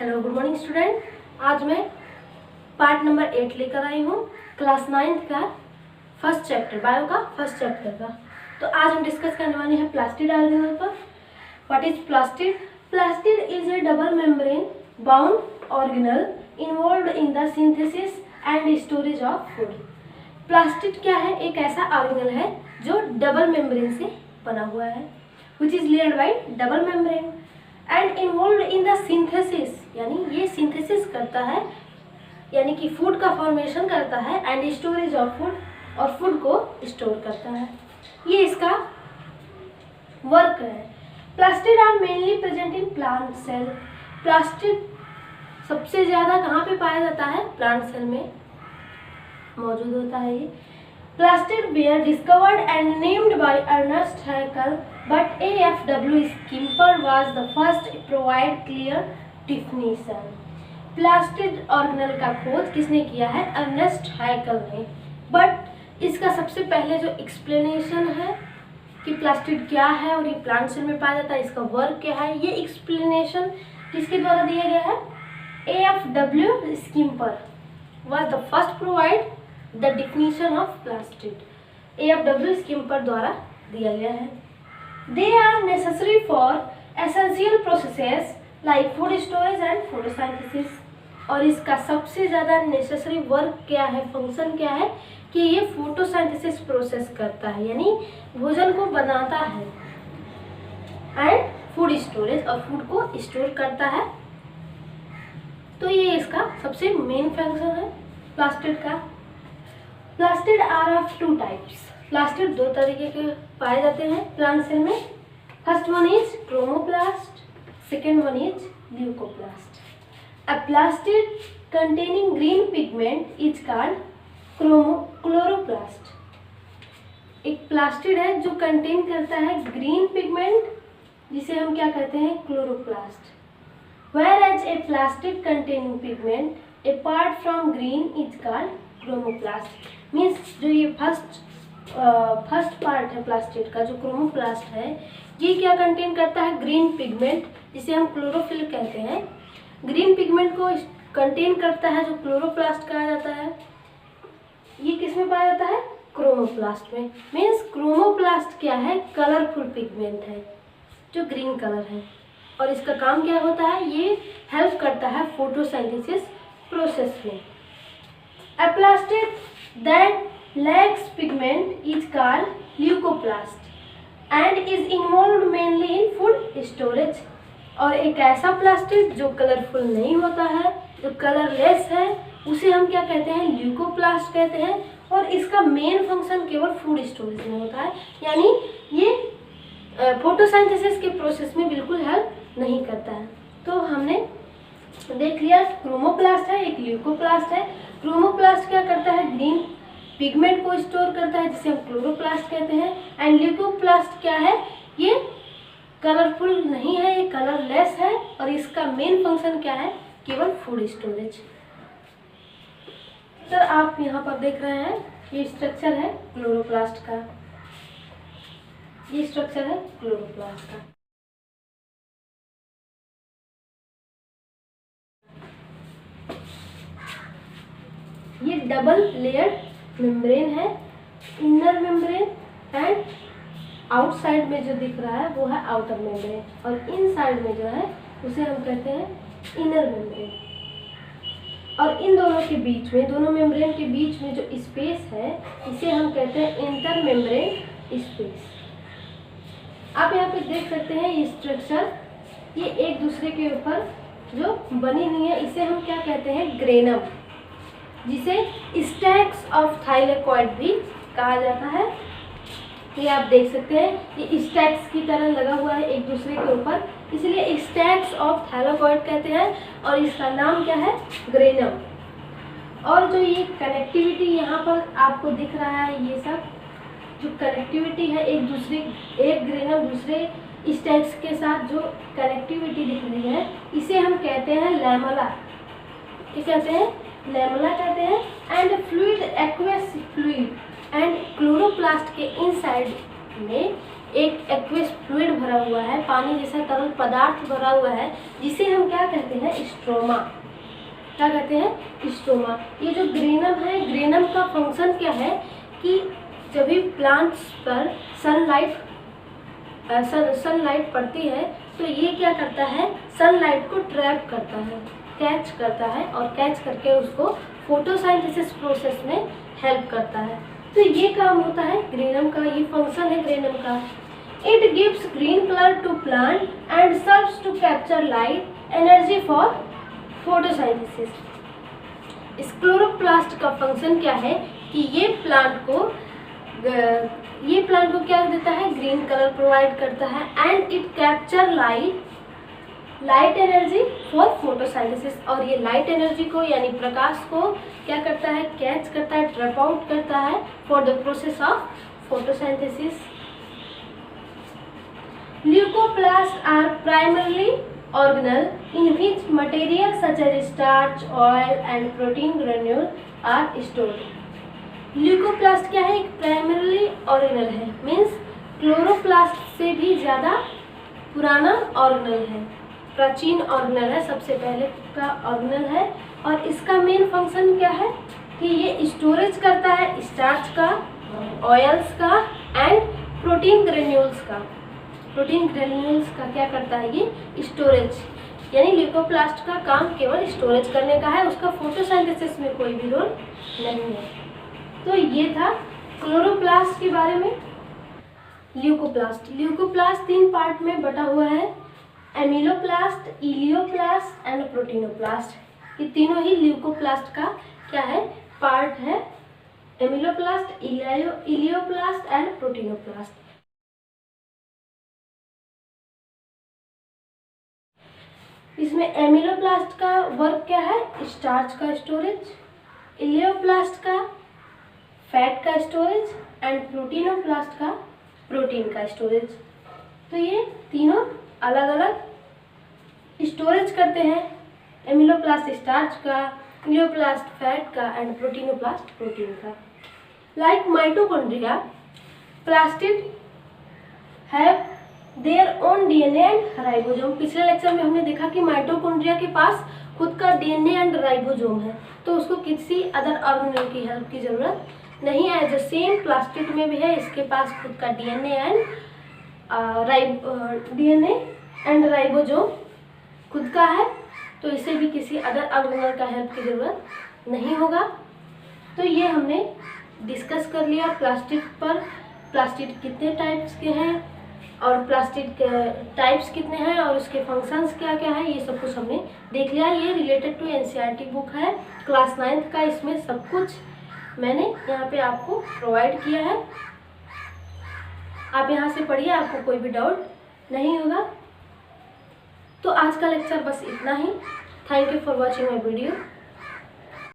Hello good morning student. आज मैं part number 8 लेकर आई हूँ क्लास 9 का फर्स्ट चैप्टर, बायो का फर्स्ट चैप्टर का। तो आज हम डिस्कस करने वाले हैं प्लास्टिड ऑर्गेनल पर। What is plastid? Plastid is A double membrane bound organelle involved in the synthesis and storage of food. Plastid क्या है? एक ऐसा ऑर्गेनल है जो डबल मेम्ब्रेन से बना हुआ है, which is layered by double membrane and involve in the synthesis, यानी ये सिंथेसिस करता है, यानी कि फूड का फॉर्मेशन करता है, एंड स्टोरेज ऑफ फूड, और फूड को स्टोर करता है। ये इसका वर्क है। Plastid are mainly present in plant cell. Plastid सबसे ज़्यादा कहाँ पे पाया जाता है? प्लांट सेल में मौजूद होता है ये। Plastid were discovered and named by Ernest Haeckel, but A.F.W. Schimper was the first to provide clear definition. Plastid organelle का खोज किसने किया है? अर्नेस्ट हाइकल ने। बट इसका सबसे पहले जो एक्सप्लेनेशन है कि प्लास्टिड क्या है और ये प्लांट सेल में पाया जाता है, इसका वर्क क्या है, ये एक्सप्लेनेशन किसके द्वारा दिया गया है? A.F.W. Schimper was the first provide the definition of plastid. A.F.W. Schimper द्वारा दिया गया है। They are necessary for essential processes like food storage and photosynthesis. और इसका सबसे ज़्यादा नेसेसरी वर्क क्या है, फंक्शन क्या है कि ये फोटोसिंथेसिस प्रोसेस करता है, यानी भोजन को बनाता है, एंड फूड स्टोरेज, और फूड को स्टोर करता है। तो ये इसका सबसे मेन फंक्शन है प्लास्टिड का। Plastid are of two types. Plastid दो तरीके के पाए जाते हैं प्लांट सेल में। First one is chromoplast, second one is leucoplast. A plastid containing green pigment is called chloroplast. एक प्लास्टिड है जो कंटेन करता है ग्रीन पिगमेंट, जिसे हम क्या कहते हैं? Chloroplast. Whereas a plastic containing pigment apart from green is called chromoplast. Means जो ये फर्स्ट पार्ट है प्लास्टिड का, जो क्रोमोप्लास्ट है, ये क्या कंटेन करता है? ग्रीन पिगमेंट, जिसे हम क्लोरोफिल कहते हैं। ग्रीन पिगमेंट को कंटेन करता है, जो क्लोरोप्लास्ट कहा जाता है। ये किस में पाया जाता है? क्रोमोप्लास्ट में। मीन्स क्रोमोप्लास्ट क्या है? कलरफुल पिगमेंट है जो ग्रीन कलर है, और इसका काम क्या होता है? ये हेल्प करता है फोटोसिंथेसिस प्रोसेस में। A plastid that lacks pigment is called leucoplast and is involved mainly in food storage। और एक ऐसा प्लास्टिड जो कलरफुल नहीं होता है, जो कलरलेस है, उसे हम क्या कहते हैं? ल्यूकोप्लास्ट कहते हैं। और इसका मेन फंक्शन केवल फूड स्टोरेज में होता है, यानी ये फोटोसिंथेसिस के प्रोसेस में बिल्कुल हेल्प नहीं करता है। तो हमने देख लिया, क्रोमोप्लास्ट है, एक ल्यूकोप्लास्ट है। क्रोमोप्लास्ट क्या करता है? ग्रीन पिगमेंट को स्टोर करता है, जिसे हम क्लोरोप्लास्ट कहते हैं। एंड ल्यूकोप्लास्ट क्या है? ये कलरफुल नहीं है, ये कलरलेस है, और इसका मेन फंक्शन क्या है? केवल फूड स्टोरेज। सर आप यहाँ पर देख रहे हैं, ये स्ट्रक्चर है क्लोरोप्लास्ट का, ये स्ट्रक्चर है क्लोरोप्लास्ट का। ये डबल लेयर्ड मेम्ब्रेन है, इनर मेम्ब्रेन, एंड आउटसाइड में जो दिख रहा है वो है आउटर मेम्ब्रेन, और इनसाइड में जो है उसे हम कहते हैं इनर मेम्ब्रेन। और इन दोनों के बीच में, दोनों मेम्ब्रेन के बीच में जो स्पेस है, इसे हम कहते हैं इंटर मेम्ब्रेन स्पेस। आप यहाँ पे देख सकते हैं ये स्ट्रक्चर, ये एक दूसरे के ऊपर जो बनी हुई है, इसे हम क्या कहते हैं? ग्रेनम, जिसे स्टैक्स ऑफ थाइलेकॉइड भी कहा जाता है। ये आप देख सकते हैं, ये स्टैक्स की तरह लगा हुआ है एक दूसरे के ऊपर, इसलिए स्टैक्स ऑफ थाइलेकॉइड कहते हैं, और इसका नाम क्या है? ग्रेनम। और जो ये कनेक्टिविटी यहाँ पर आपको दिख रहा है, ये सब जो कनेक्टिविटी है एक ग्रेनम दूसरे स्टैक्स के साथ जो कनेक्टिविटी दिख रही है, इसे हम कहते हैं लैमेला। क्या कहते हैं? लैमेला कहते हैं। And fluid, aqueous fluid and chloroplast के इनसाइड में एक एक्वस फ्लूइड भरा हुआ है, पानी जैसा तरल पदार्थ भरा हुआ है, जिसे हम क्या कहते हैं, स्ट्रोमा। क्या कहते हैं, स्ट्रोमा। ये जो ग्रेनम है, ग्रेनम का फंक्शन क्या है कि जब भी प्लांट्स पर सनलाइट पड़ती है तो ये क्या करता है, सनलाइट को ट्रैप करता है, कैच करता है, और कैच करके उसको फोटोसिंथेसिस प्रोसेस में हेल्प करता है। तो ये काम होता है ग्रेनम का, ये फंक्शन है ग्रेनम का। It gives green colour to plant and serves to capture light energy for photosynthesis. इस क्लोरोप्लास्ट का फंक्शन क्या है कि ये प्लांट को क्या देता है, ग्रीन कलर प्रोवाइड करता है, and it capture light energy for photosynthesis. और ये लाइट एनर्जी को यानी प्रकाश को क्या करता है, कैच करता है, ट्रैप आउट करता है for the process of photosynthesis. Leucoplast are primarily organelle in which material such as starch, oil and protein granule are stored. Leucoplast क्या है, एक प्राइमरली ऑर्गेनल है, मीन्स क्लोरोप्लास्ट से भी ज़्यादा पुराना ऑर्गेनल है, प्राचीन ऑर्गेनल है, सबसे पहले का ऑर्गेनल है। और इसका मेन फंक्शन क्या है कि ये स्टोरेज करता है स्टार्च का, ऑयल्स का एंड प्रोटीन ग्रेन्यूल्स का। प्रोटीन ग्रेन्यूल्स का क्या करता है, ये स्टोरेज, यानी ल्यूकोप्लास्ट का काम केवल स्टोरेज करने का है, उसका फोटोसिंथेसिस में कोई भी रोल नहीं है। तो ये था क्लोरोप्लास्ट के बारे में। ल्यूकोप्लास्ट 3 पार्ट में बटा हुआ है, एमिलोप्लास्ट, इलियोप्लास्ट एंड प्रोटीनोप्लास्ट। ये तीनों ही ल्यूकोप्लास्ट का क्या है, पार्ट है, एमिलोप्लास्ट, इलियोप्लास्ट एंड प्रोटीनोप्लास्ट। इसमें एमिलोप्लास्ट का वर्क क्या है, स्टार्च का स्टोरेज, इलियोप्लास्ट का फैट का स्टोरेज एंड प्रोटीनोप्लास्ट का प्रोटीन का स्टोरेज। तो ये तीनों अलग अलग स्टोरेज करते हैं, एमिलोप्लास्ट स्टार्च का, इलियोप्लास्ट फैट का एंड प्रोटीनोप्लास्ट प्रोटीन का। Like mitochondria, plastid have their own DNA and ribosome. पिछले लेक्चर में हमने देखा कि माइटोकॉन्ड्रिया के पास खुद का डीएनए एंड राइबोसोम है, तो उसको किसी अदर ऑर्गेनेल की हेल्प की जरूरत नहीं है। जो सेम प्लास्टिड में भी है, इसके पास खुद का डीएनए एंड राइबोसोम खुद का है, तो इसे भी किसी अदर ऑर्गेनेल का हेल्प की ज़रूरत नहीं होगा। तो ये हमने डिस्कस कर लिया प्लास्टिड पर, प्लास्टिड कितने टाइप्स के हैं और प्लास्टिड के टाइप्स कितने हैं और उसके फंक्शंस क्या क्या है, ये सब कुछ हमने देख लिया। ये रिलेटेड टू एनसीईआरटी बुक है क्लास 9th का, इसमें सब कुछ मैंने यहाँ पे आपको प्रोवाइड किया है। आप यहाँ से पढ़िए, आपको कोई भी डाउट नहीं होगा। तो आज का लेक्चर बस इतना ही। Thank you for watching my video.